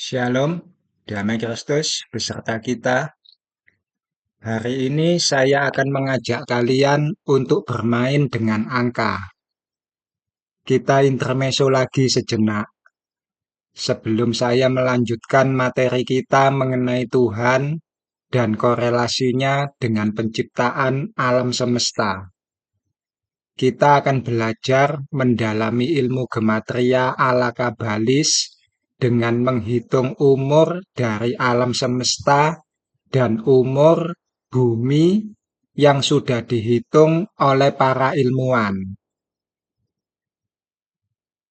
Shalom, damai Kristus beserta kita. Hari ini saya akan mengajak kalian untuk bermain dengan angka. Kita intermezzo lagi sejenak. Sebelum saya melanjutkan materi kita mengenai Tuhan dan korelasinya dengan penciptaan alam semesta. Kita akan belajar mendalami ilmu gematria ala kabalis dengan menghitung umur dari alam semesta dan umur bumi yang sudah dihitung oleh para ilmuwan.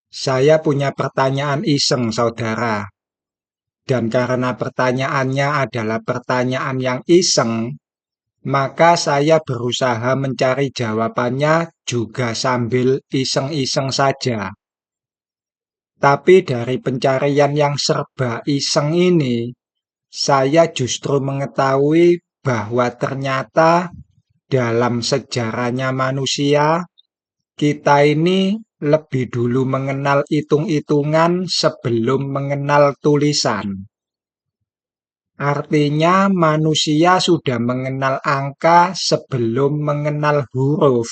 Saya punya pertanyaan iseng, saudara. Dan karena pertanyaannya adalah pertanyaan yang iseng, maka saya berusaha mencari jawabannya juga sambil iseng-iseng saja. Tapi dari pencarian yang serba iseng ini, saya justru mengetahui bahwa ternyata dalam sejarahnya manusia, kita ini lebih dulu mengenal hitung-hitungan sebelum mengenal tulisan. Artinya manusia sudah mengenal angka sebelum mengenal huruf.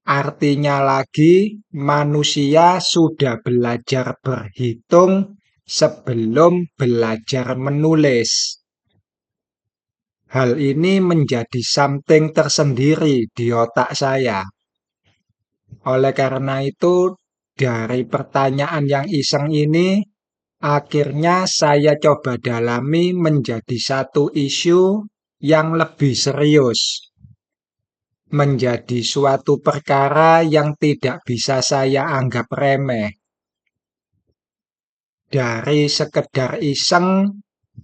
Artinya lagi, manusia sudah belajar berhitung sebelum belajar menulis. Hal ini menjadi something tersendiri di otak saya. Oleh karena itu, dari pertanyaan yang iseng ini, akhirnya saya coba dalami menjadi satu isu yang lebih serius. Menjadi suatu perkara yang tidak bisa saya anggap remeh. Dari sekedar iseng,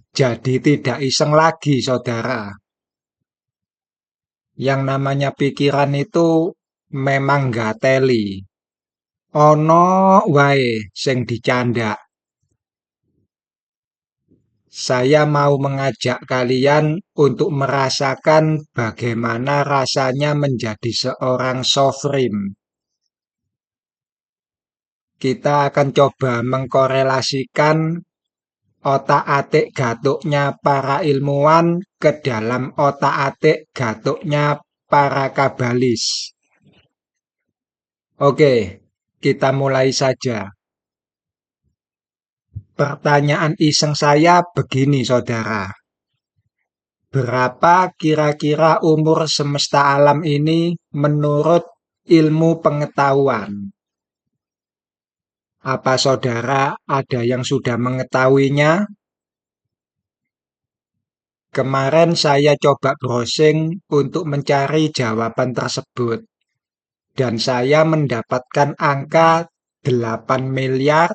jadi tidak iseng lagi, saudara. Yang namanya pikiran itu memang nggak teli. Ono wae sing dicandak. Saya mau mengajak kalian untuk merasakan bagaimana rasanya menjadi seorang sofrim. Kita akan coba mengkorelasikan otak-atik gatuknya para ilmuwan ke dalam otak-atik gatuknya para kabalis. Oke, kita mulai saja. Pertanyaan iseng saya begini, saudara. Berapa kira-kira umur semesta alam ini menurut ilmu pengetahuan? Apa saudara ada yang sudah mengetahuinya? Kemarin saya coba browsing untuk mencari jawaban tersebut. Dan saya mendapatkan angka 8 miliar,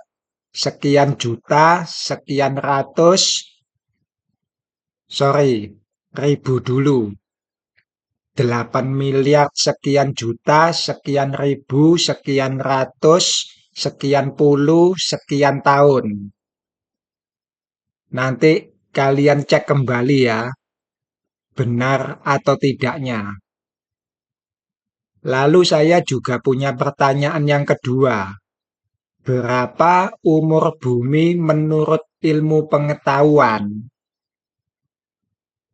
sekian juta, sekian ratus, ribu dulu. 8 miliar, sekian juta, sekian ribu, sekian ratus, sekian puluh, sekian tahun. Nanti kalian cek kembali ya, benar atau tidaknya. Lalu saya juga punya pertanyaan yang kedua. Berapa umur bumi menurut ilmu pengetahuan?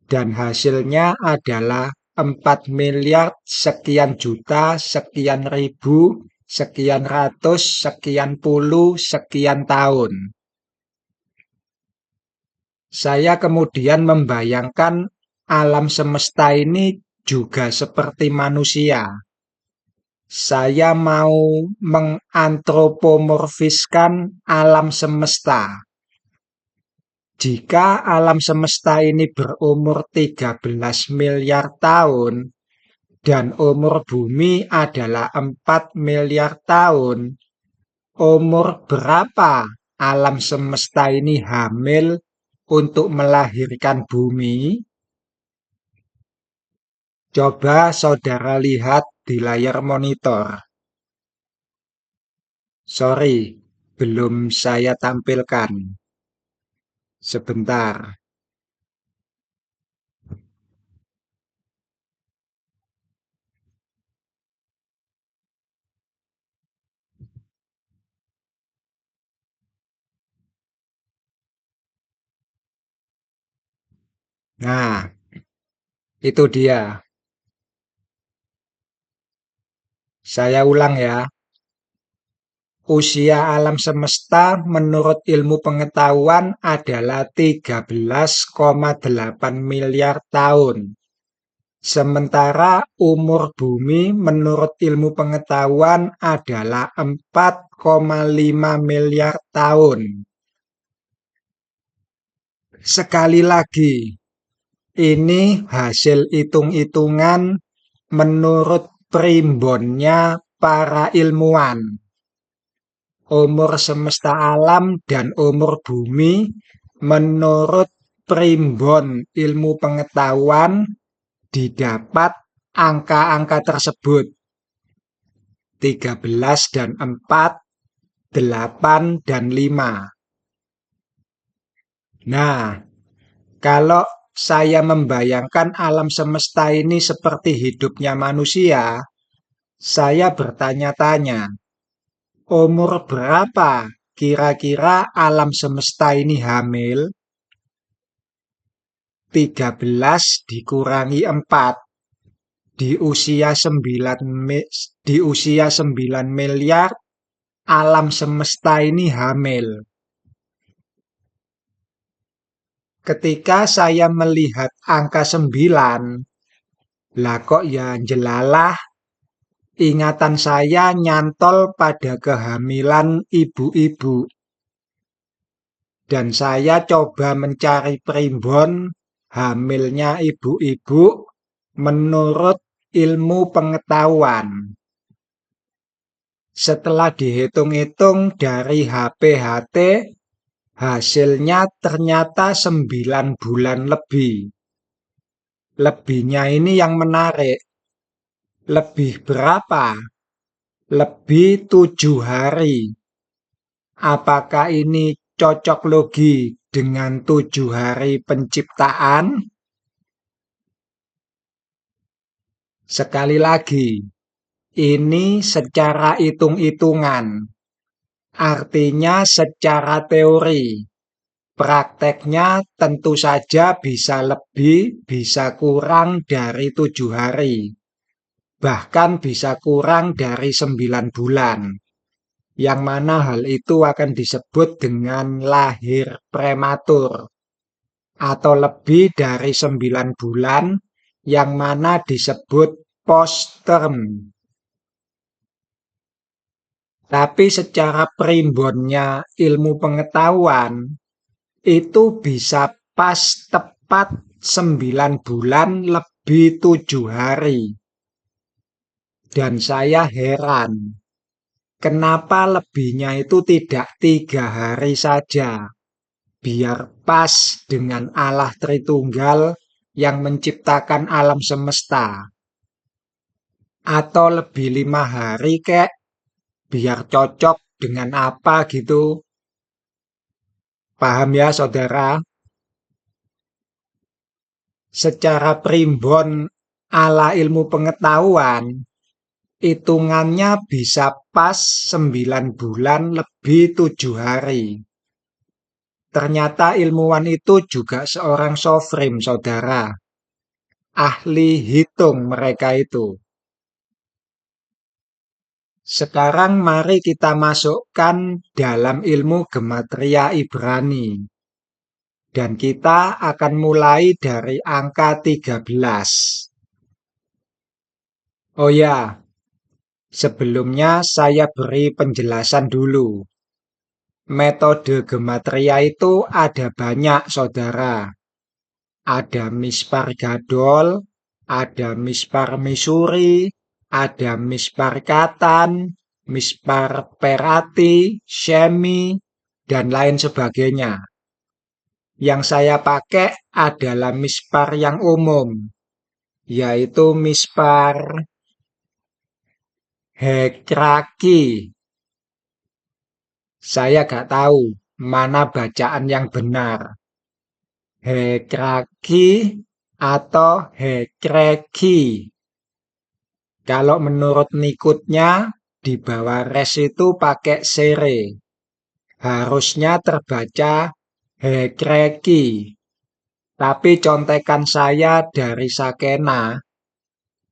Dan hasilnya adalah 4 miliar sekian juta, sekian ribu, sekian ratus, sekian puluh, sekian tahun. Saya kemudian membayangkan alam semesta ini juga seperti manusia. Saya mau mengantropomorfiskan alam semesta. Jika alam semesta ini berumur 13 miliar tahun dan umur bumi adalah 4 miliar tahun, umur berapa alam semesta ini hamil untuk melahirkan bumi? Coba saudara lihat di layar monitor. Sorry, belum saya tampilkan. Sebentar. Nah, itu dia. Saya ulang ya. Usia alam semesta menurut ilmu pengetahuan adalah 13,8 miliar tahun. Sementara umur bumi menurut ilmu pengetahuan adalah 4,5 miliar tahun. Sekali lagi, ini hasil hitung-hitungan menurut primbonnya para ilmuwan. Umur semesta alam dan umur bumi menurut primbon ilmu pengetahuan didapat angka-angka tersebut 13 dan 4, 8 dan 5. Nah, kalau saya membayangkan alam semesta ini seperti hidupnya manusia, saya bertanya-tanya, umur berapa kira-kira alam semesta ini hamil? 13 dikurangi 4 di usia 9 miliar alam semesta ini hamil. Ketika saya melihat angka 9, lah kok ya jelalah ingatan saya nyantol pada kehamilan ibu-ibu. Dan saya coba mencari primbon hamilnya ibu-ibu menurut ilmu pengetahuan. Setelah dihitung-hitung dari HPHT, hasilnya ternyata 9 bulan lebih. Lebihnya ini yang menarik. Lebih berapa? Lebih 7 hari. Apakah ini cocok logi dengan 7 hari penciptaan? Sekali lagi, ini secara hitung-hitungan. Artinya secara teori. Prakteknya tentu saja bisa lebih, bisa kurang dari 7 hari. Bahkan bisa kurang dari 9 bulan. Yang mana hal itu akan disebut dengan lahir prematur. Atau lebih dari 9 bulan, yang mana disebut postterm. Tapi secara primbonnya ilmu pengetahuan, itu bisa pas tepat 9 bulan lebih 7 hari. Dan saya heran, kenapa lebihnya itu tidak 3 hari saja, biar pas dengan Allah Tritunggal yang menciptakan alam semesta. Atau lebih 5 hari kek, biar cocok dengan apa gitu. Paham ya saudara? Secara primbon ala ilmu pengetahuan, hitungannya bisa pas 9 bulan lebih 7 hari. Ternyata ilmuwan itu juga seorang sofrim, saudara. Ahli hitung mereka itu. Sekarang mari kita masukkan dalam ilmu gematria Ibrani. Dan kita akan mulai dari angka 13. Oh ya, sebelumnya saya beri penjelasan dulu. Metode gematria itu ada banyak, saudara. Ada mispar gadol, ada mispar misuri, ada mispar katan, mispar perati, shemi, dan lain sebagainya. Yang saya pakai adalah mispar yang umum, yaitu mispar hekraki. Saya gak tahu mana bacaan yang benar. Hekraki atau hekreki. Kalau menurut nikutnya, di bawah res itu pakai sere. Harusnya terbaca hekreki. Tapi contekan saya dari Sakena,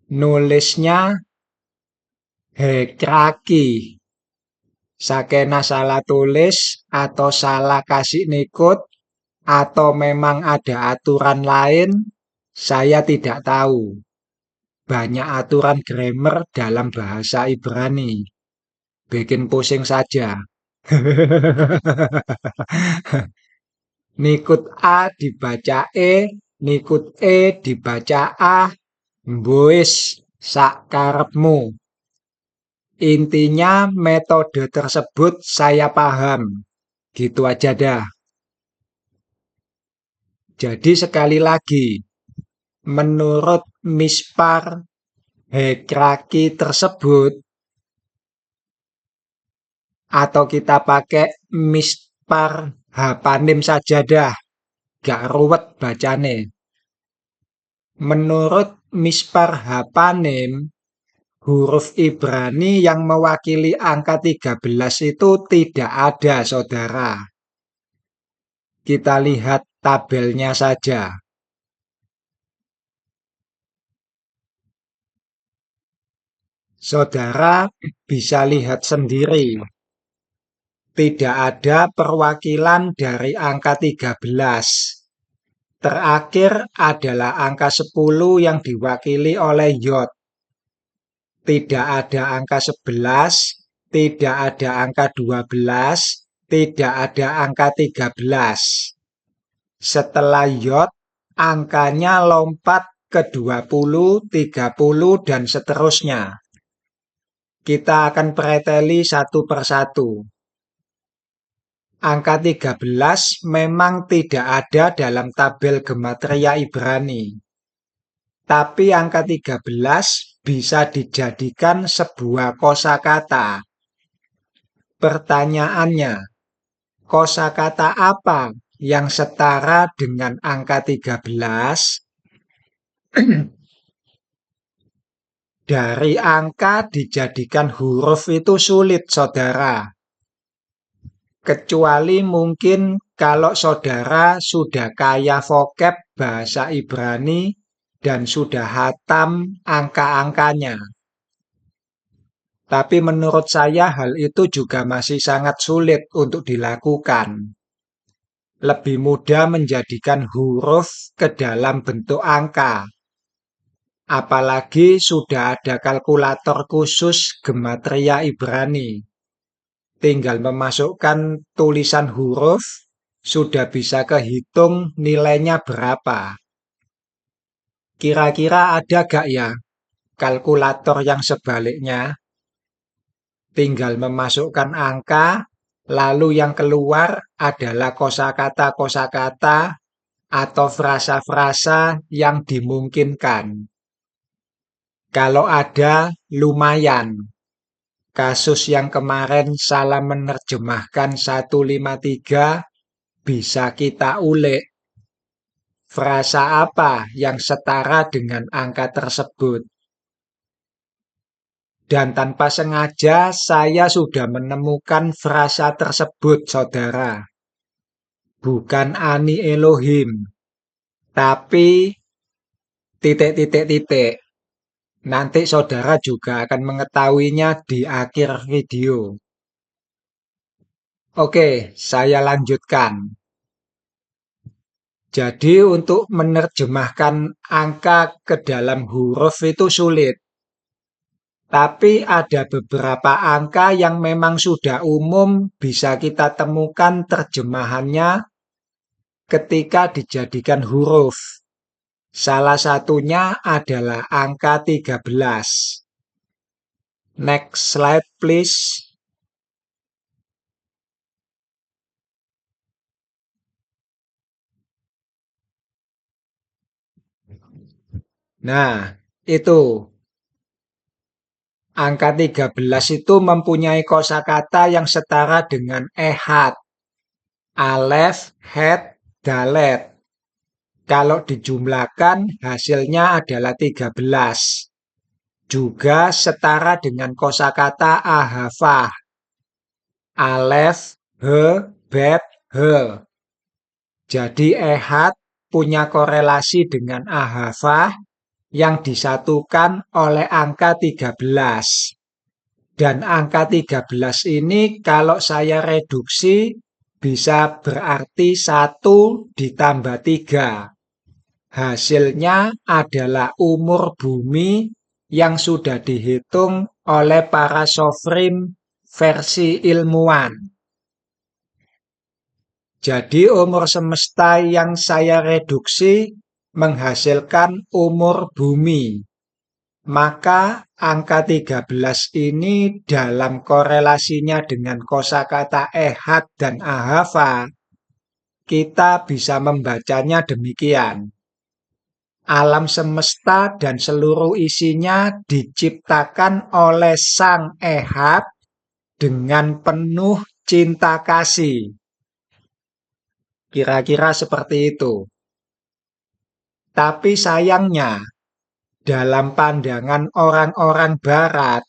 nulisnya Hekraki. Sakena salah tulis atau salah kasih nikut atau memang ada aturan lain, saya tidak tahu. Banyak aturan grammar dalam bahasa Ibrani. Bikin pusing saja. Nikut A dibaca E, nikut E dibaca A, mbuis sakarepmu. Intinya metode tersebut saya paham. Gitu aja dah. Jadi sekali lagi, menurut Mispar Hekraki tersebut, atau kita pakai Mispar Hapanim saja dah, gak ruwet bacane. Menurut Mispar Hapanim, huruf Ibrani yang mewakili angka 13 itu tidak ada, saudara. Kita lihat tabelnya saja. Saudara bisa lihat sendiri. Tidak ada perwakilan dari angka 13. Terakhir adalah angka 10 yang diwakili oleh Yod. Tidak ada angka 11, tidak ada angka 12, tidak ada angka 13. Setelah Yod, angkanya lompat ke 20, 30, dan seterusnya. Kita akan preteli satu persatu. Angka 13 memang tidak ada dalam tabel gematria Ibrani. Tapi angka 13 bisa dijadikan sebuah kosakata. Pertanyaannya, kosakata apa yang setara dengan angka 13? Dari angka dijadikan huruf itu sulit, saudara. Kecuali mungkin kalau saudara sudah kaya vokab bahasa Ibrani dan sudah hatam angka-angkanya. Tapi menurut saya hal itu juga masih sangat sulit untuk dilakukan. Lebih mudah menjadikan huruf ke dalam bentuk angka. Apalagi sudah ada kalkulator khusus gematria Ibrani. Tinggal memasukkan tulisan huruf, sudah bisa kehitung nilainya berapa. Kira-kira ada gak ya kalkulator yang sebaliknya? Tinggal memasukkan angka, lalu yang keluar adalah kosakata-kosakata atau frasa-frasa yang dimungkinkan. Kalau ada, lumayan. Kasus yang kemarin salah menerjemahkan 153 bisa kita ulik. Frasa apa yang setara dengan angka tersebut? Dan tanpa sengaja saya sudah menemukan frasa tersebut, saudara. Bukan Ani Elohim, tapi titik-titik-titik. Nanti saudara juga akan mengetahuinya di akhir video. Oke, saya lanjutkan. Jadi untuk menerjemahkan angka ke dalam huruf itu sulit. Tapi ada beberapa angka yang memang sudah umum bisa kita temukan terjemahannya ketika dijadikan huruf. Salah satunya adalah angka 13. Next slide please. Nah, itu. Angka 13 itu mempunyai kosakata yang setara dengan ehad, alef, het, dalet. Kalau dijumlahkan hasilnya adalah 13. Juga setara dengan kosakata ahafah, alef, he, bet, he. Jadi ehad punya korelasi dengan ahafah yang disatukan oleh angka 13. Dan angka 13 ini kalau saya reduksi bisa berarti 1 ditambah 3. Hasilnya adalah umur bumi yang sudah dihitung oleh para sofrim versi ilmuwan. Jadi umur semesta yang saya reduksi menghasilkan umur bumi. Maka angka 13 ini dalam korelasinya dengan kosakata ehad dan ahafa, kita bisa membacanya demikian. Alam semesta dan seluruh isinya diciptakan oleh Sang Ehad dengan penuh cinta kasih. Kira-kira seperti itu. Tapi sayangnya, dalam pandangan orang-orang barat,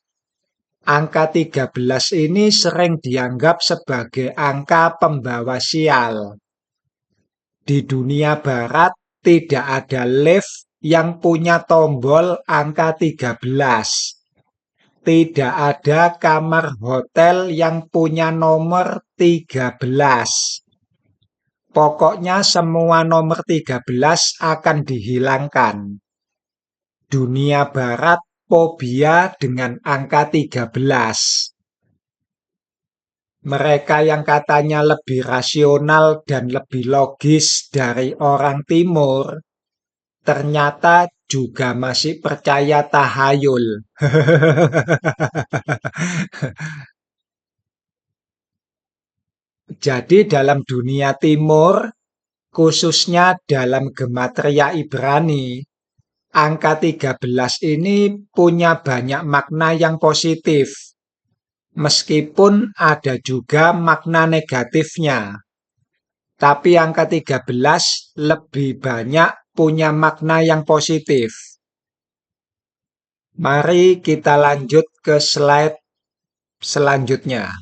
angka 13 ini sering dianggap sebagai angka pembawa sial. Di dunia barat tidak ada lift yang punya tombol angka 13. Tidak ada kamar hotel yang punya nomor 13. Pokoknya semua nomor 13 akan dihilangkan. Dunia barat fobia dengan angka 13. Mereka yang katanya lebih rasional dan lebih logis dari orang timur, ternyata juga masih percaya tahayul. Jadi dalam dunia timur, khususnya dalam gematria Ibrani, angka 13 ini punya banyak makna yang positif, meskipun ada juga makna negatifnya. Tapi angka 13 lebih banyak punya makna yang positif. Mari kita lanjut ke slide selanjutnya.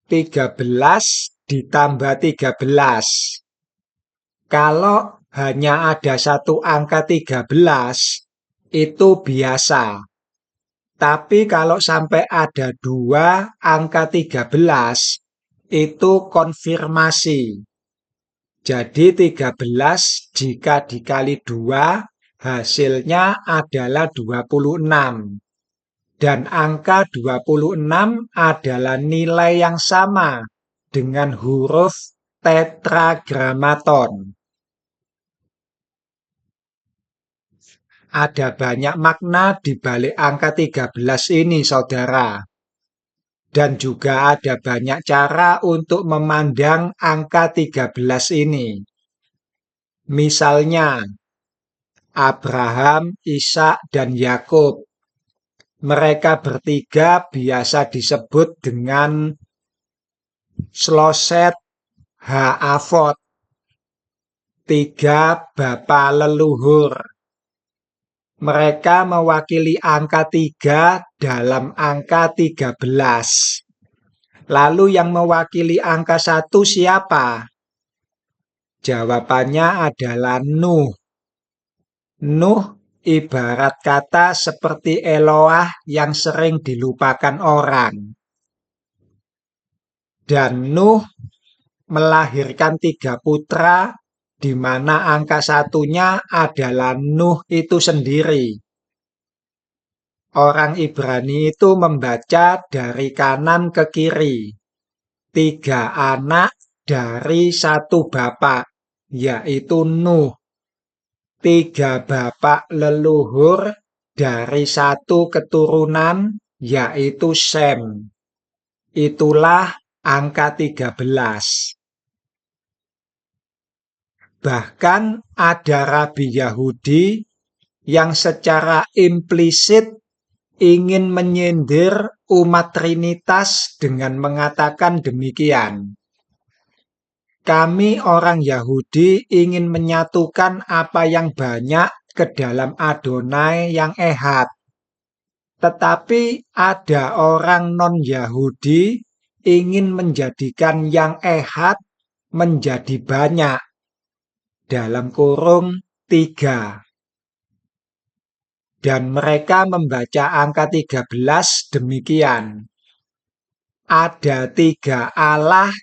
13 ditambah 13. Kalau hanya ada satu angka 13, itu biasa. Tapi kalau sampai ada dua angka 13, itu konfirmasi. Jadi 13 jika dikali 2, hasilnya adalah 26. Dan angka 26 adalah nilai yang sama dengan huruf tetragrammaton. Ada banyak makna di balik angka 13 ini, saudara. Dan juga ada banyak cara untuk memandang angka 13 ini. Misalnya, Abraham, Ishak, dan Yakub. Mereka bertiga biasa disebut dengan Shloset Ha'avot, 3 bapa leluhur. Mereka mewakili angka 3 dalam angka 13. Lalu yang mewakili angka 1 siapa? Jawabannya adalah Nuh. Nuh ibarat kata seperti Eloah yang sering dilupakan orang. Dan Nuh melahirkan 3 putra, di mana angka 1-nya adalah Nuh itu sendiri. Orang Ibrani itu membaca dari kanan ke kiri. 3 anak dari 1 bapak, yaitu Nuh. 3 bapak leluhur dari 1 keturunan, yaitu Sem. Itulah angka 13. Bahkan ada rabi Yahudi yang secara implisit ingin menyindir umat Trinitas dengan mengatakan demikian. Kami orang Yahudi ingin menyatukan apa yang banyak ke dalam Adonai yang ehad. Tetapi ada orang non-Yahudi ingin menjadikan yang ehad menjadi banyak, dalam kurung 3. Dan mereka membaca angka 13 demikian. Ada 3 Allah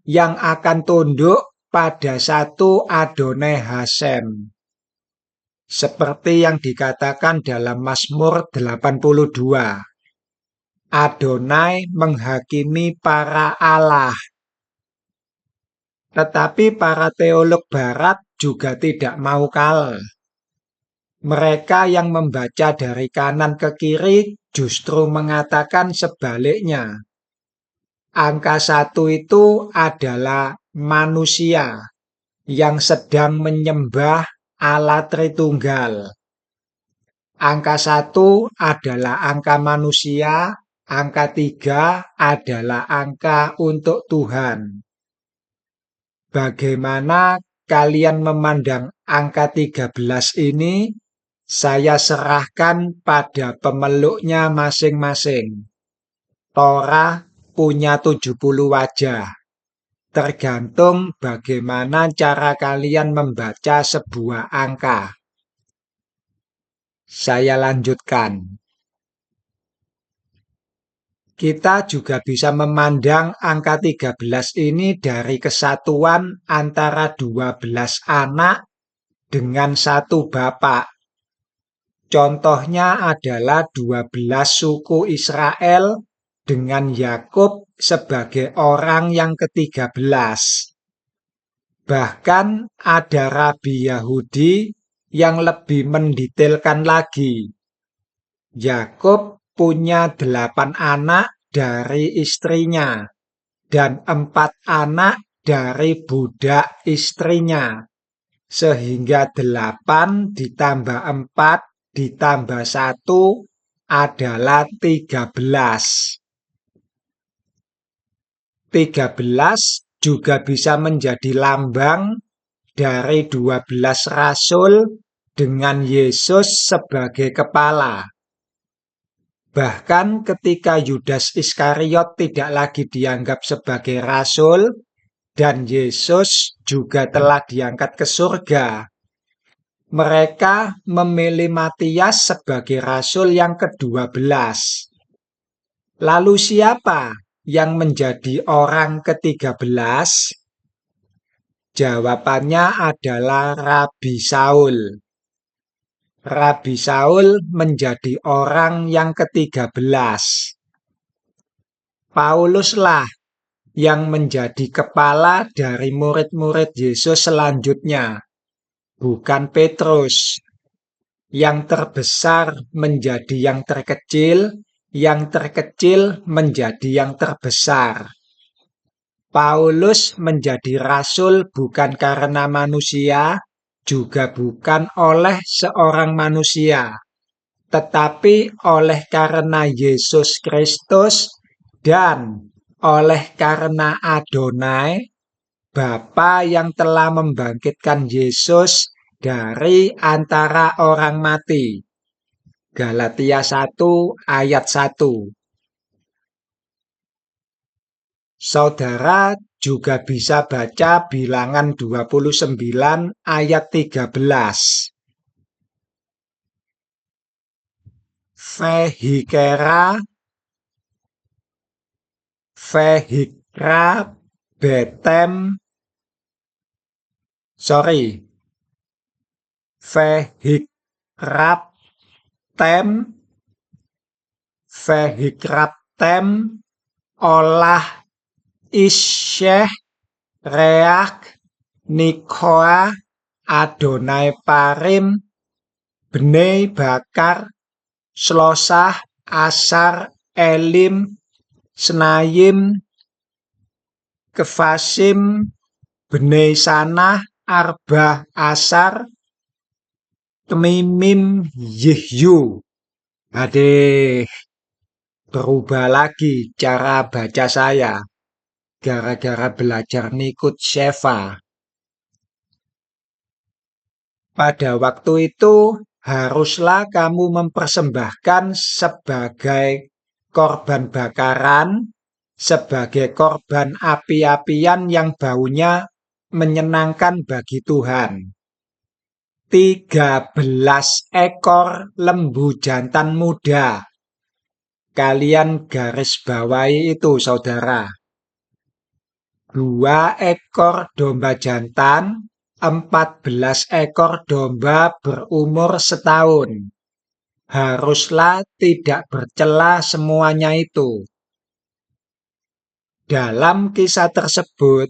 yang akan tunduk pada satu Adonai Hasem. Seperti yang dikatakan dalam Mazmur 82. Adonai menghakimi para Allah. Tetapi para teolog barat juga tidak mau kalah. Mereka yang membaca dari kanan ke kiri justru mengatakan sebaliknya. Angka 1 itu adalah manusia yang sedang menyembah Allah Tritunggal. Angka 1 adalah angka manusia, angka 3 adalah angka untuk Tuhan. Bagaimana kalian memandang angka 13 ini? Saya serahkan pada pemeluknya masing-masing. Torah punya 70 wajah. Tergantung bagaimana cara kalian membaca sebuah angka. Saya lanjutkan. Kita juga bisa memandang angka 13 ini dari kesatuan antara 12 anak dengan satu bapak. Contohnya adalah 12 suku Israel dengan Yakub sebagai orang yang ke-13. Bahkan ada rabi Yahudi yang lebih mendetailkan lagi. Yakub punya 8 anak dari istrinya dan 4 anak dari budak istrinya. Sehingga 8 ditambah 4 ditambah 1 adalah 13. 13 juga bisa menjadi lambang dari 12 rasul dengan Yesus sebagai kepala. Bahkan ketika Yudas Iskariot tidak lagi dianggap sebagai rasul dan Yesus juga telah diangkat ke surga, mereka memilih Matias sebagai rasul yang ke-12. Lalu siapa yang menjadi orang ke-13? Jawabannya adalah Rabi Saul. Rabi Saul menjadi orang yang ke-13. Pauluslah yang menjadi kepala dari murid-murid Yesus selanjutnya, bukan Petrus. Yang terbesar menjadi yang terkecil, yang terkecil menjadi yang terbesar. Paulus menjadi rasul bukan karena manusia, juga bukan oleh seorang manusia, tetapi oleh karena Yesus Kristus dan oleh karena Adonai, Bapa yang telah membangkitkan Yesus dari antara orang mati. Galatia 1 ayat 1. Saudara juga bisa baca Bilangan 29 ayat 13. Vehikra betem vehikraptem olah isyeh reak nikoa Adonai parim bnei bakar slosah asar elim senayim kefasim bnei sanah arba asar temimim yihyu. Aduh, berubah lagi cara baca saya gara-gara belajar Nikut Sheva. Pada waktu itu haruslah kamu mempersembahkan sebagai korban bakaran, sebagai korban api-apian yang baunya menyenangkan bagi Tuhan. 13 ekor lembu jantan muda. Kalian garis bawahi itu, saudara. 2 ekor domba jantan, 14 ekor domba berumur setahun. Haruslah tidak bercela semuanya itu. Dalam kisah tersebut,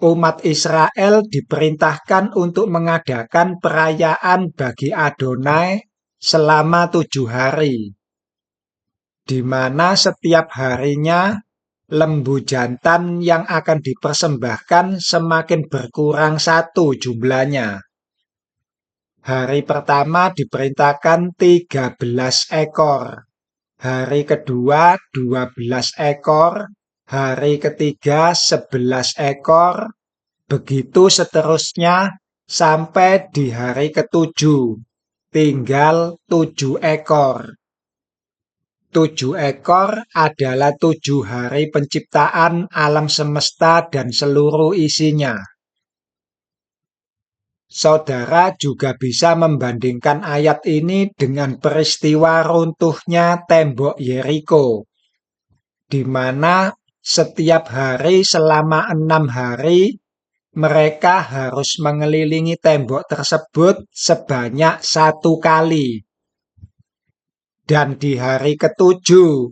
umat Israel diperintahkan untuk mengadakan perayaan bagi Adonai selama 7 hari, di mana setiap harinya lembu jantan yang akan dipersembahkan semakin berkurang satu jumlahnya. Hari pertama diperintahkan 13 ekor, hari kedua 12 ekor, hari ketiga 11 ekor, begitu seterusnya sampai di hari ketujuh, tinggal 7 ekor. 7 ekor adalah 7 hari penciptaan alam semesta dan seluruh isinya. Saudara juga bisa membandingkan ayat ini dengan peristiwa runtuhnya tembok Yeriko, di mana setiap hari selama 6 hari mereka harus mengelilingi tembok tersebut sebanyak 1 kali. Dan di hari ketujuh,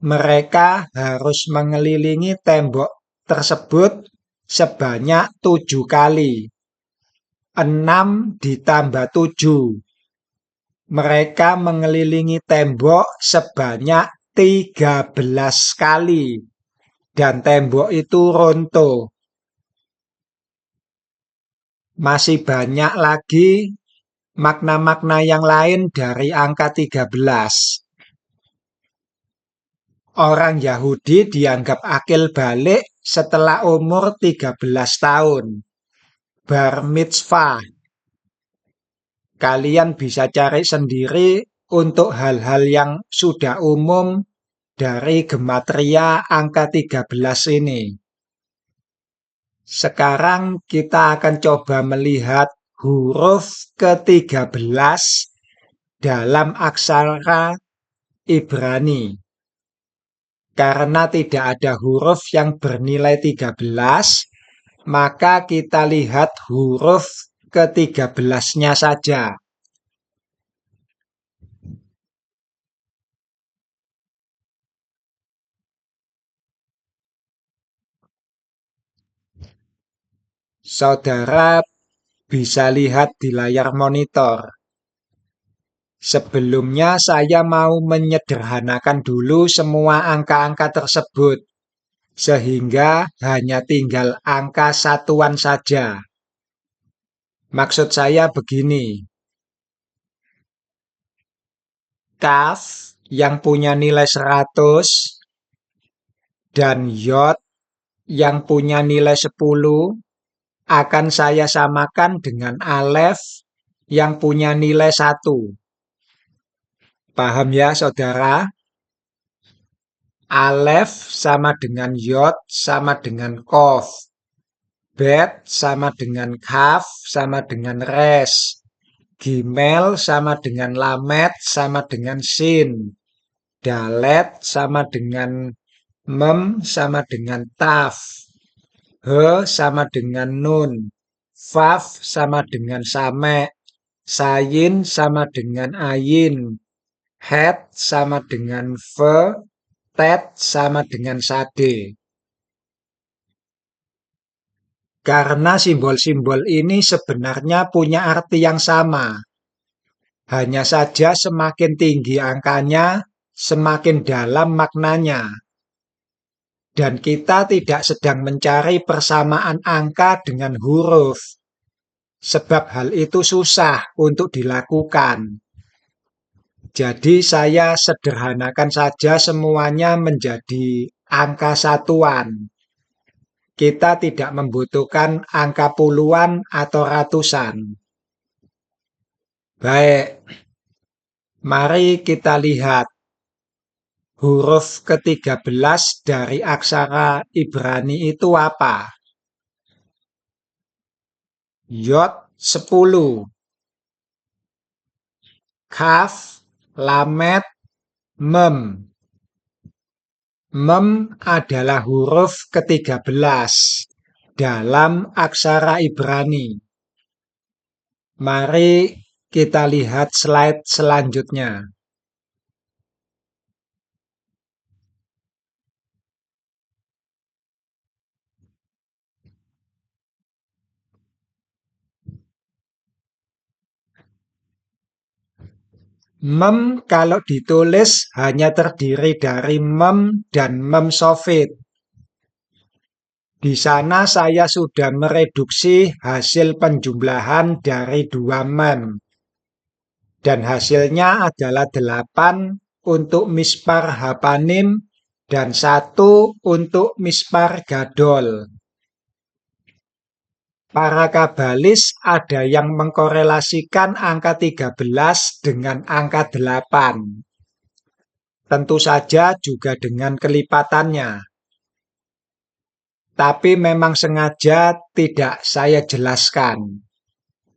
mereka harus mengelilingi tembok tersebut sebanyak 7 kali. 6 ditambah 7. Mereka mengelilingi tembok sebanyak 13 kali. Dan tembok itu runtuh. Masih banyak lagi makna-makna yang lain dari angka 13. Orang Yahudi dianggap akil balik setelah umur 13 tahun. Bar mitzvah. Kalian bisa cari sendiri untuk hal-hal yang sudah umum dari gematria angka 13 ini. Sekarang kita akan coba melihat huruf ke-13 dalam aksara Ibrani. Karena tidak ada huruf yang bernilai 13, maka kita lihat huruf ke-13-nya saja. Saudara bisa lihat di layar monitor. Sebelumnya saya mau menyederhanakan dulu semua angka-angka tersebut, sehingga hanya tinggal angka satuan saja. Maksud saya begini. Kaf yang punya nilai 100 dan Yod yang punya nilai 10 akan saya samakan dengan Alef yang punya nilai 1. Paham ya, saudara? Alef sama dengan Yod sama dengan Kof. Bet sama dengan Kaf sama dengan Res. Gimel sama dengan Lamet sama dengan Sin. Dalet sama dengan Mem sama dengan Taf. He sama dengan Nun. Faf sama dengan Same. Sayin sama dengan Ayin. Het sama dengan Fe. Tet sama dengan Sade. Karena simbol-simbol ini sebenarnya punya arti yang sama. Hanya saja semakin tinggi angkanya, semakin dalam maknanya. Dan kita tidak sedang mencari persamaan angka dengan huruf. Sebab hal itu susah untuk dilakukan. Jadi saya sederhanakan saja semuanya menjadi angka satuan. Kita tidak membutuhkan angka puluhan atau ratusan. Baik, mari kita lihat huruf ke-13 dari aksara Ibrani itu apa? Yod 10, Kaf, Lamet, Mem. Mem adalah huruf ke-13 dalam aksara Ibrani. Mari kita lihat slide selanjutnya. Mem kalau ditulis hanya terdiri dari mem dan mem sofit. Di sana saya sudah mereduksi hasil penjumlahan dari dua mem. Dan hasilnya adalah 8 untuk mispar hapanim dan 1 untuk mispar gadol. Para kabalis ada yang mengkorelasikan angka 13 dengan angka 8. Tentu saja juga dengan kelipatannya. Tapi memang sengaja tidak saya jelaskan.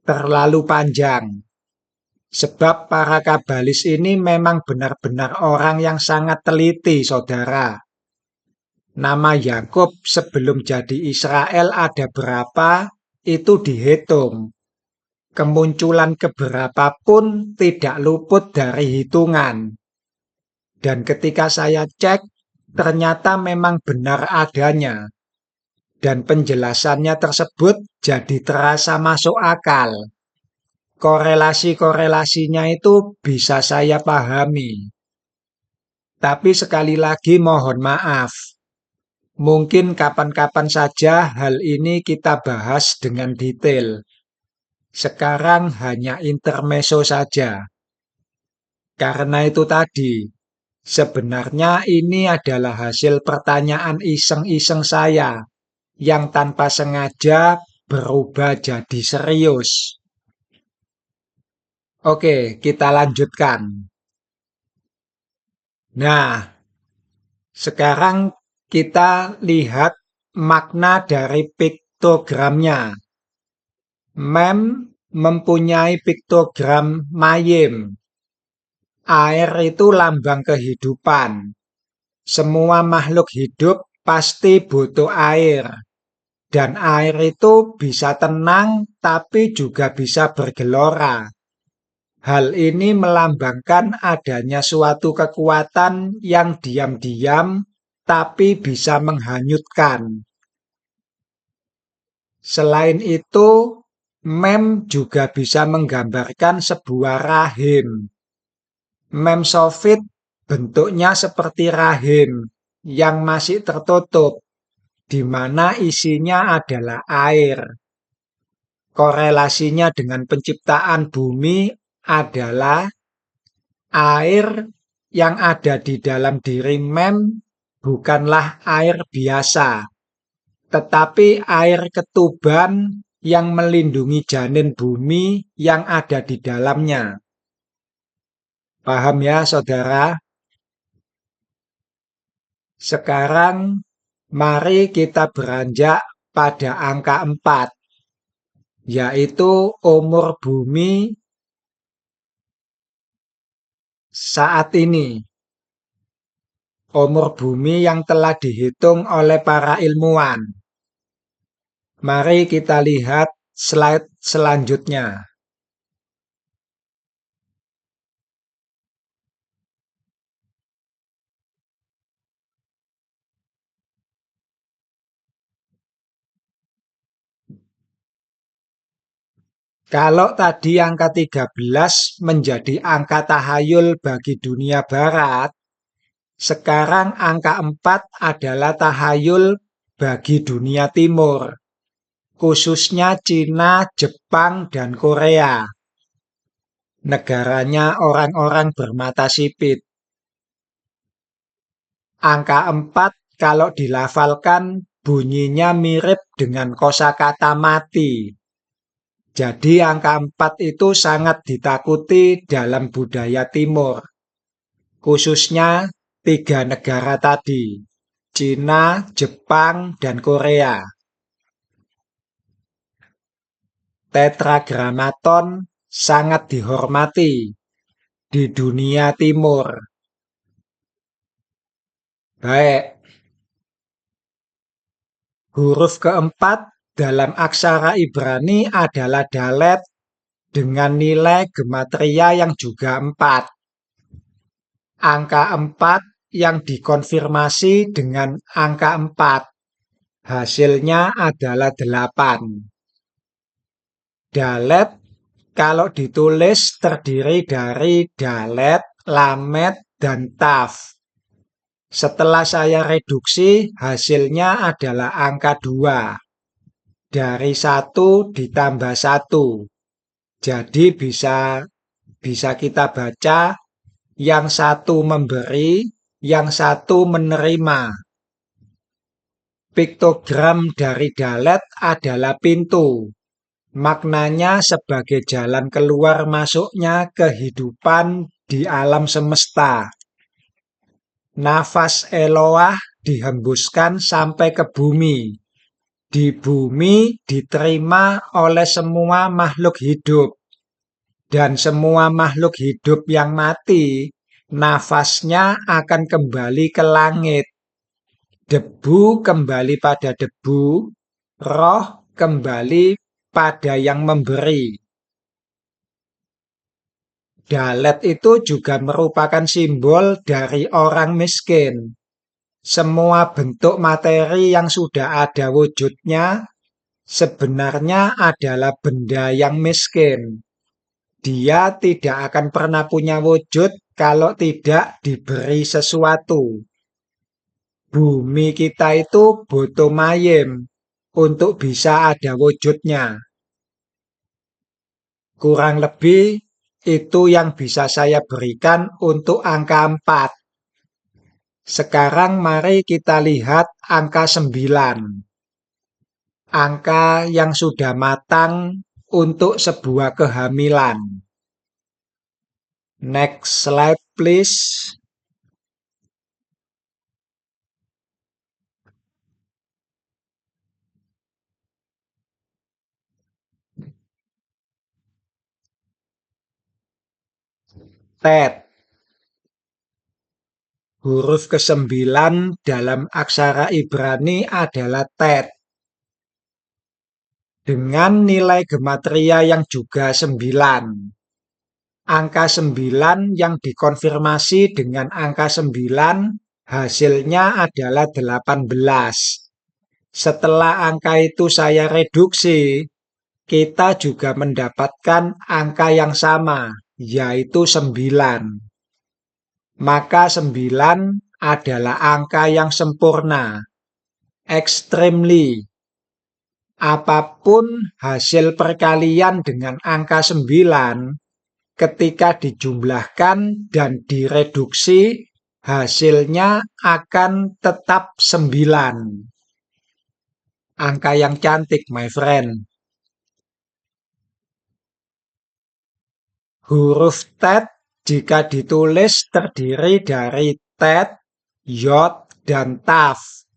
Terlalu panjang. Sebab para kabalis ini memang benar-benar orang yang sangat teliti, saudara. Nama Yakub sebelum jadi Israel ada berapa, itu dihitung. Kemunculan keberapa pun tidak luput dari hitungan. Dan ketika saya cek, ternyata memang benar adanya. Dan penjelasannya tersebut jadi terasa masuk akal. Korelasi-korelasinya itu bisa saya pahami. Tapi sekali lagi mohon maaf. Mungkin kapan-kapan saja hal ini kita bahas dengan detail. Sekarang hanya intermezzo saja. Karena itu tadi, sebenarnya ini adalah hasil pertanyaan iseng-iseng saya yang tanpa sengaja berubah jadi serius. Oke, kita lanjutkan. Nah, sekarang kita lihat makna dari piktogramnya. Mem mempunyai piktogram mayem. Air itu lambang kehidupan. Semua makhluk hidup pasti butuh air. Dan air itu bisa tenang tapi juga bisa bergelora. Hal ini melambangkan adanya suatu kekuatan yang diam-diam tapi bisa menghanyutkan. Selain itu, mem juga bisa menggambarkan sebuah rahim. Mem sofit bentuknya seperti rahim yang masih tertutup, di mana isinya adalah air. Korelasinya dengan penciptaan bumi adalah air yang ada di dalam diri mem bukanlah air biasa, tetapi air ketuban yang melindungi janin bumi yang ada di dalamnya. Paham ya, saudara? Sekarang mari kita beranjak pada angka 4, yaitu umur bumi saat ini. Umur bumi yang telah dihitung oleh para ilmuwan. Mari kita lihat slide selanjutnya. Kalau tadi angka 13 menjadi angka tahayul bagi dunia barat, sekarang angka 4 adalah tahayul bagi dunia timur, khususnya Cina, Jepang, dan Korea. Negaranya orang-orang bermata sipit. Angka 4 kalau dilafalkan bunyinya mirip dengan kosakata mati. Jadi angka 4 itu sangat ditakuti dalam budaya Timur, khususnya tiga negara tadi, Cina, Jepang, dan Korea. Tetragrammaton sangat dihormati di dunia Timur. Baik, huruf keempat dalam aksara Ibrani adalah dalet dengan nilai gematria yang juga 4. Angka 4 yang dikonfirmasi dengan angka 4. Hasilnya adalah 8. Dalet kalau ditulis terdiri dari dalet, lamet, dan taf. Setelah saya reduksi, hasilnya adalah angka 2. Dari 1 ditambah 1. Jadi bisa kita baca yang satu memberi, yang satu menerima. Piktogram dari dalet adalah pintu. Maknanya sebagai jalan keluar masuknya kehidupan di alam semesta. Nafas Eloah dihembuskan sampai ke bumi. Di bumi diterima oleh semua makhluk hidup. Dan semua makhluk hidup yang mati, nafasnya akan kembali ke langit. Debu kembali pada debu, roh kembali pada yang memberi. Dalet itu juga merupakan simbol dari orang miskin. Semua bentuk materi yang sudah ada wujudnya sebenarnya adalah benda yang miskin. Dia tidak akan pernah punya wujud kalau tidak diberi sesuatu. Bumi kita itu butuh mayem untuk bisa ada wujudnya. Kurang lebih itu yang bisa saya berikan untuk angka 4. Sekarang mari kita lihat angka 9. Angka yang sudah matang untuk sebuah kehamilan. Next slide please. Tet. Huruf ke-9 dalam aksara Ibrani adalah tet. Dengan nilai gematria yang juga 9. Angka 9 yang dikonfirmasi dengan angka 9 hasilnya adalah 18. Setelah angka itu saya reduksi, kita juga mendapatkan angka yang sama, yaitu 9. Maka 9 adalah angka yang sempurna, extremely. Apapun hasil perkalian dengan angka 9, ketika dijumlahkan dan direduksi, hasilnya akan tetap 9. Angka yang cantik, my friend. Huruf tet jika ditulis terdiri dari tet, yod, dan taf.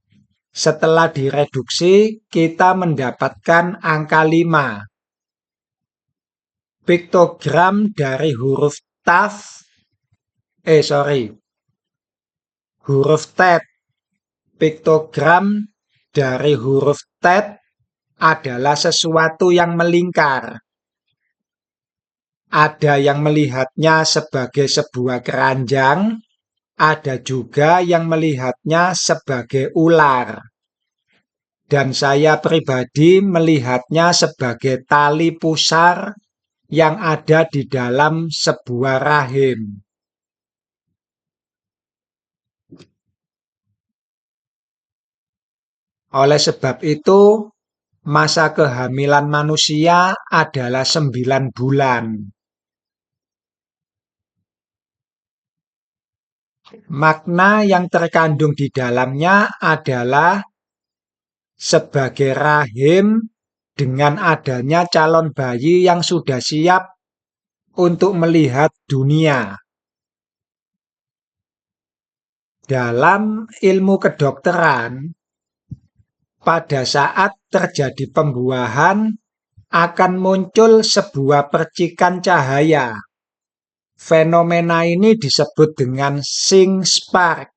Setelah direduksi, kita mendapatkan angka 5. Piktogram dari huruf taf, huruf tet. Piktogram dari huruf tet adalah sesuatu yang melingkar. Ada yang melihatnya sebagai sebuah keranjang, ada juga yang melihatnya sebagai ular. Dan saya pribadi melihatnya sebagai tali pusar yang ada di dalam sebuah rahim. Oleh sebab itu, masa kehamilan manusia adalah 9 bulan. Makna yang terkandung di dalamnya adalah sebagai rahim dengan adanya calon bayi yang sudah siap untuk melihat dunia. Dalam ilmu kedokteran, pada saat terjadi pembuahan akan muncul sebuah percikan cahaya. Fenomena ini disebut dengan Sing spark.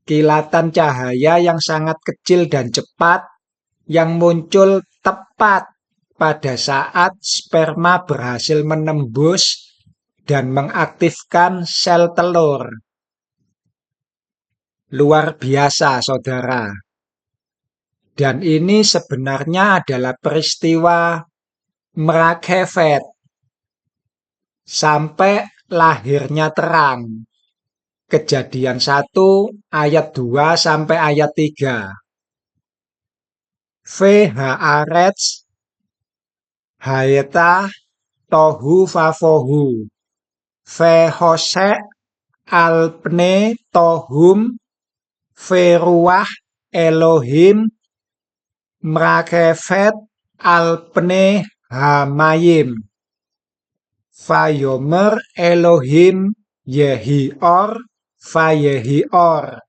Kilatan cahaya yang sangat kecil dan cepat yang muncul tepat pada saat sperma berhasil menembus dan mengaktifkan sel telur. Luar biasa, saudara. Dan ini sebenarnya adalah peristiwa merakefet sampai lahirnya terang. Kejadian 1 ayat 2 sampai ayat 3. Haaretz haeta tohu favohu. Hose alpne tohum ruach Elohim mrakefet alpne hamayim. Vayomer Elohim Yehior Vayehior.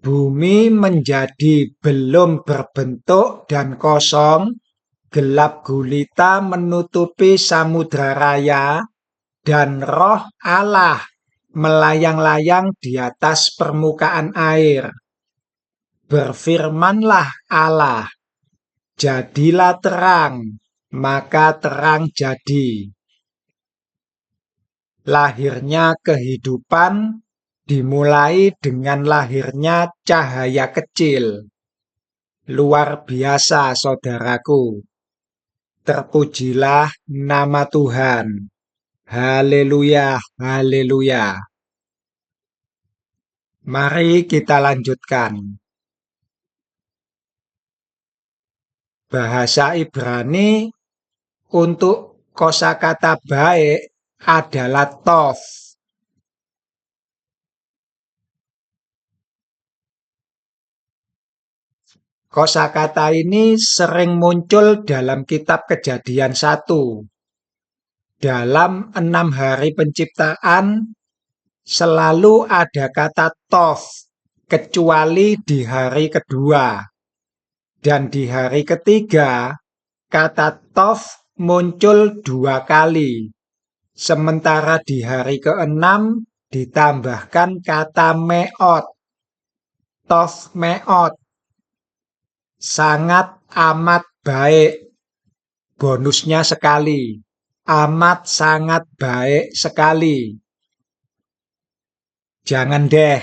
Bumi menjadi belum berbentuk dan kosong, gelap gulita menutupi samudra raya, dan roh Allah melayang-layang di atas permukaan air. Berfirmanlah Allah, jadilah terang, maka terang jadi. Lahirnya kehidupan dimulai dengan lahirnya cahaya kecil. Luar biasa, saudaraku. Terpujilah nama Tuhan. Haleluya, haleluya. Mari kita lanjutkan. Bahasa Ibrani untuk kosakata baik adalah tov. Kosakata ini sering muncul dalam kitab Kejadian 1. Dalam 6 hari penciptaan, selalu ada kata tov, kecuali di hari kedua. Dan di hari ketiga, kata tov muncul 2 kali. Sementara di hari ke-6 ditambahkan kata meot. Tov meot. Sangat amat baik. Bonusnya sekali. Amat sangat baik sekali. Jangan deh,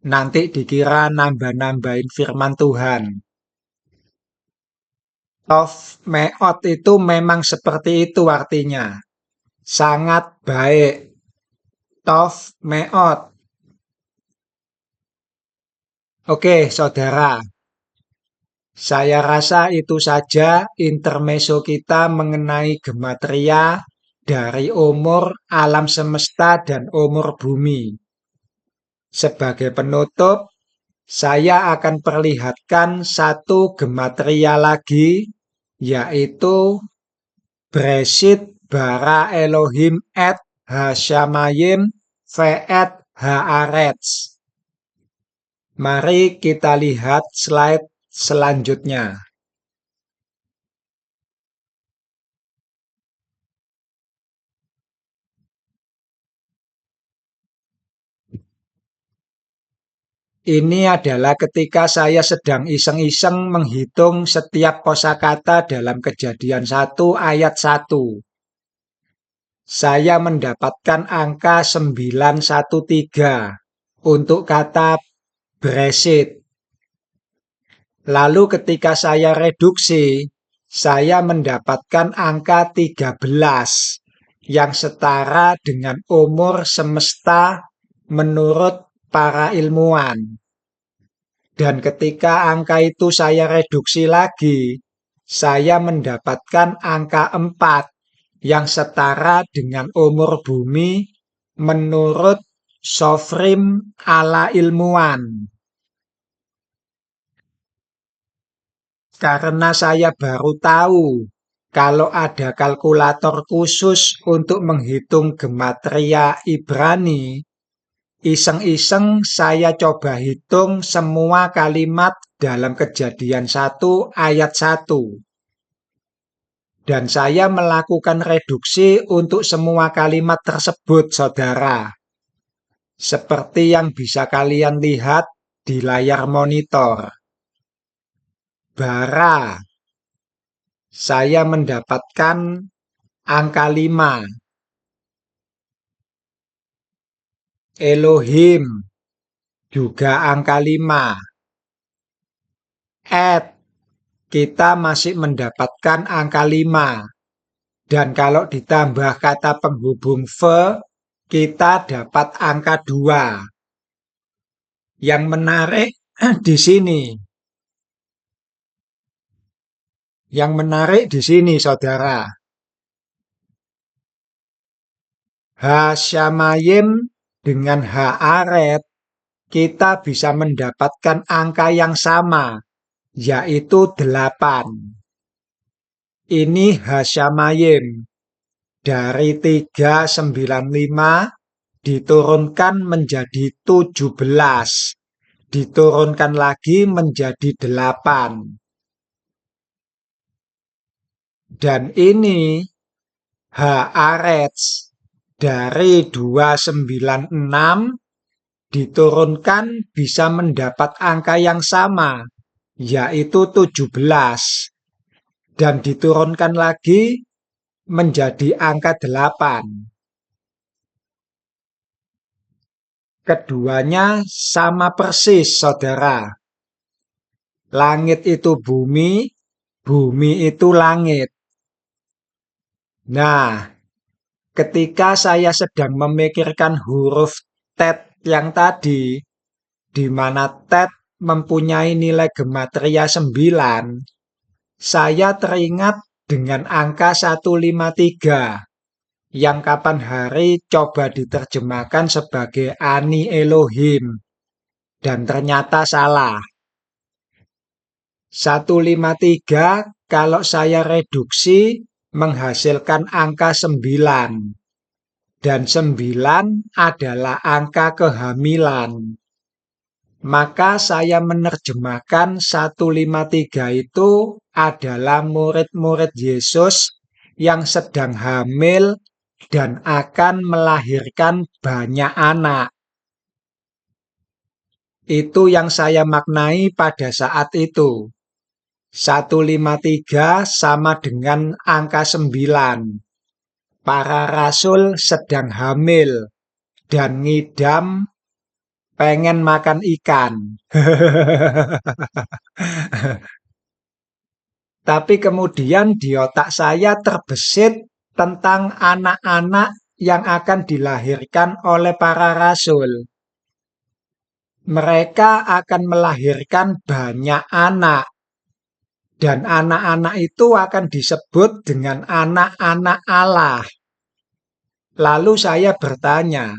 nanti dikira nambah-nambahin firman Tuhan. Tov meot itu memang seperti itu artinya. Sangat baik. Tov meot. Oke, saudara. Saya rasa itu saja intermezzo kita mengenai gematria dari umur alam semesta dan umur bumi. Sebagai penutup, saya akan perlihatkan satu gematria lagi, yaitu Breshit bara Elohim et hashamayim ve'et haaretz. Mari kita lihat slide selanjutnya. Ini adalah ketika saya sedang iseng-iseng menghitung setiap kosakata dalam Kejadian 1 ayat 1. Saya mendapatkan angka 913 untuk kata Breshit. Lalu ketika saya reduksi, saya mendapatkan angka 13 yang setara dengan umur semesta menurut para ilmuwan. Dan ketika angka itu saya reduksi lagi, saya mendapatkan angka 4 yang setara dengan umur bumi menurut Sofrim ala ilmuwan. karena saya baru tahu kalau ada kalkulator khusus untuk menghitung gematria Ibrani. Iseng-iseng saya coba hitung semua kalimat dalam Kejadian 1 ayat 1. Dan saya melakukan reduksi untuk semua kalimat tersebut, saudara. Seperti yang bisa kalian lihat di layar monitor. Bara, saya mendapatkan angka 5. Elohim, juga angka 5. Ed, kita masih mendapatkan angka 5. Dan kalau ditambah kata penghubung ve, kita dapat angka 2. Yang menarik di sini. Yang menarik di sini, saudara. Hasyamayim dengan Haaret, kita bisa mendapatkan angka yang sama, yaitu 8. Ini Hasyamayim. Dari 395 diturunkan menjadi 17. Diturunkan lagi menjadi 8. Dan ini Haaretz dari 296 diturunkan bisa mendapat angka yang sama, yaitu 17. Dan diturunkan lagi menjadi angka 8. Keduanya sama persis, saudara. Langit itu bumi, bumi itu langit. Nah, ketika saya sedang memikirkan huruf tet yang tadi, di mana tet mempunyai nilai gematria 9, saya teringat dengan angka 153, yang kapan hari coba diterjemahkan sebagai Ani Elohim, dan ternyata salah. 153 kalau saya reduksi menghasilkan angka 9. Dan 9 adalah angka kehamilan. Maka saya menerjemahkan 153 itu adalah murid-murid Yesus yang sedang hamil dan akan melahirkan banyak anak. Itu yang saya maknai pada saat itu. 153 sama dengan angka 9. Para rasul sedang hamil dan ngidam pengen makan ikan. Tapi kemudian di otak saya terbesit tentang anak-anak yang akan dilahirkan oleh para rasul. Mereka akan melahirkan banyak anak. Dan anak-anak itu akan disebut dengan anak-anak Allah. Lalu saya bertanya,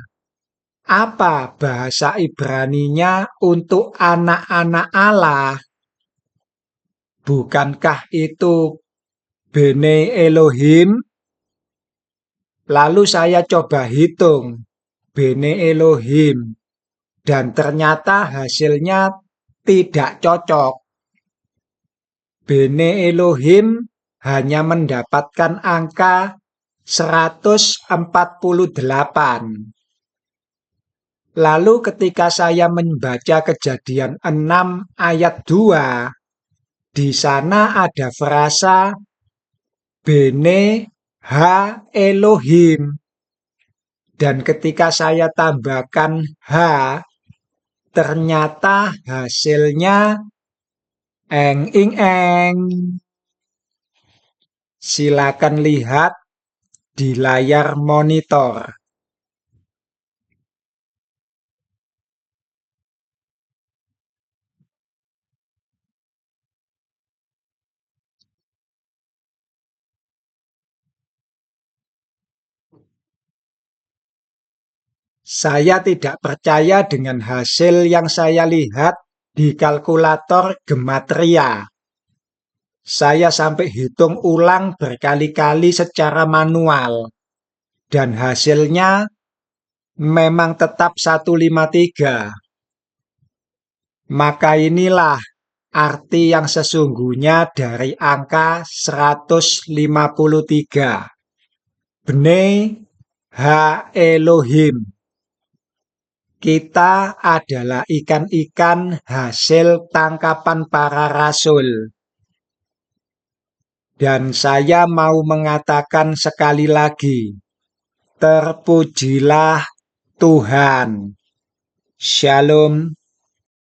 apa bahasa Ibraninya untuk anak-anak Allah? Bukankah itu Bene Elohim? Lalu saya coba hitung Bene Elohim. Dan ternyata hasilnya tidak cocok. Bene Elohim hanya mendapatkan angka 148. Lalu ketika saya membaca Kejadian 6 ayat 2, di sana ada frasa Bene Ha Elohim. Dan ketika saya tambahkan H, ternyata hasilnya eng ing eng. Silakan lihat di layar monitor. Saya tidak percaya dengan hasil yang saya lihat di kalkulator gematria. Saya sampai hitung ulang berkali-kali secara manual, dan hasilnya memang tetap 153. Maka inilah arti yang sesungguhnya dari angka 153. Bnei Ha Elohim. Kita adalah ikan-ikan hasil tangkapan para rasul. Dan saya mau mengatakan sekali lagi, terpujilah Tuhan. Shalom.